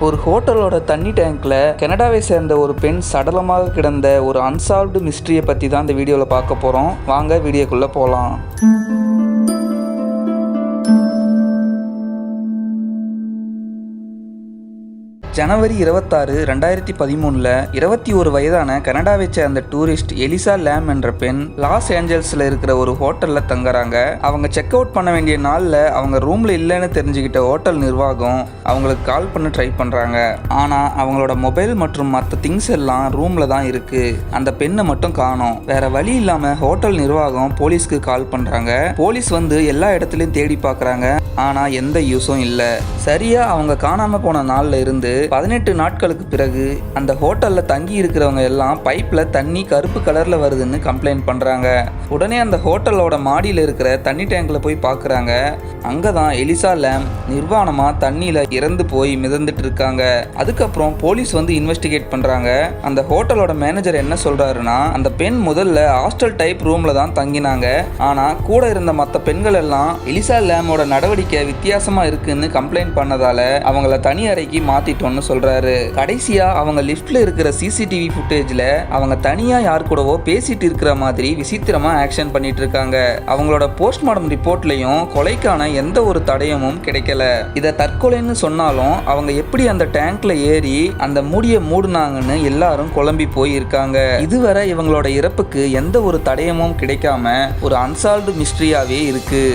ஒரு ஹோட்டலோட தண்ணி டேங்க்ல கனடாவை சேர்ந்த ஒரு பெண் சடலமாக கிடந்த ஒரு அன்சால்வ்டு மிஸ்ட்ரியை பற்றி தான் இந்த வீடியோவில் பார்க்க போகிறோம். வாங்க வீடியோக்குள்ளே போகலாம். ஜனவரி 26, 2013 21 வயதான கனடாவை சேர்ந்த டூரிஸ்ட் எலிசா லேம் என்ற பெண் லாஸ் ஏஞ்சல்ஸ்ல இருக்கிற ஒரு ஹோட்டல்ல தங்குறாங்க. அவங்க செக் அவுட் பண்ண வேண்டிய நாள்ல அவங்க ரூம்ல இல்லைன்னு தெரிஞ்சுக்கிட்ட ஹோட்டல் நிர்வாகம் அவங்களுக்கு கால் பண்ண ட்ரை பண்றாங்க. ஆனா அவங்களோட மொபைல் மற்றும் மற்ற திங்ஸ் எல்லாம் ரூம்ல தான் இருக்கு. அந்த பெண்ணை மட்டும் காணோம். வேற வழி இல்லாம ஹோட்டல் நிர்வாகம் போலீஸ்க்கு கால் பண்றாங்க. போலீஸ் வந்து எல்லா இடத்துலயும் தேடி பார்க்கறாங்க. ஆனா எந்த யூஸும் இல்லை. சரியா அவங்க காணாம போன நாள்ல இருந்து 18 நாட்களுக்கு பிறகு அந்த ஹோட்டல்ல தங்கி இருக்கிறவங்க எல்லாம் பைப்ல தண்ணி கருப்பு கலர்ல வருதுன்னு கம்ப்ளைண்ட் பண்றாங்க. உடனே அந்த ஹோட்டலோட மாடியில் இருக்கிற தண்ணி டேங்க்ல போய் பார்க்கறாங்க. அங்கதான் எலிசா லேம் நிர்வாணமா தண்ணியில இறந்து போய் மிதந்துட்டு இருக்காங்க. அதுக்கப்புறம் போலீஸ் வந்து இன்வெஸ்டிகேட் பண்றாங்க. அந்த ஹோட்டலோட மேனேஜர் என்ன சொல்றாருன்னா, அந்த பெண் முதல்ல ஹாஸ்டல் டைப் ரூம்ல தான் தங்கினாங்க. ஆனா கூட இருந்த மற்ற பெண்கள் எல்லாம் எலிசா லேமோட நடவடிக்கை வித்தியாசமா இருக்குன்னு கம்ப்ளைண்ட் பண்ணதால அவங்கள தனி அறைக்கு மாத்திட்டோம்னு சொல்றாரு. கடைசியா அவங்க லிஃப்ட்ல இருக்கிற சிசிடிவி ஃபுட்டேஜ்ல அவங்க தனியா யார் கூடவோ பேசிட்டு இருக்கிற மாதிரி விசித்திரமா ஆக்ஷன் பண்ணிட்டு இருக்காங்க. அவங்களோட போஸ்ட்மார்டம் ரிப்போர்ட்லயும் கொலைக்கான எந்த ஒரு தடயமும் கிடைக்கல. இத தற்கொலைன்னு சொன்னாலும் அவங்க எப்படி அந்த டேங்க்ல ஏறி அந்த மூடிய மூடுனாங்கன்னு எல்லாரும் குழம்பி போய் இருக்காங்க. இதுவரை இவங்களோட இறப்புக்கு எந்த ஒரு தடயமும் கிடைக்காம ஒரு அன்சால்வ்டு மிஸ்ட்ரியாவே இருக்கு.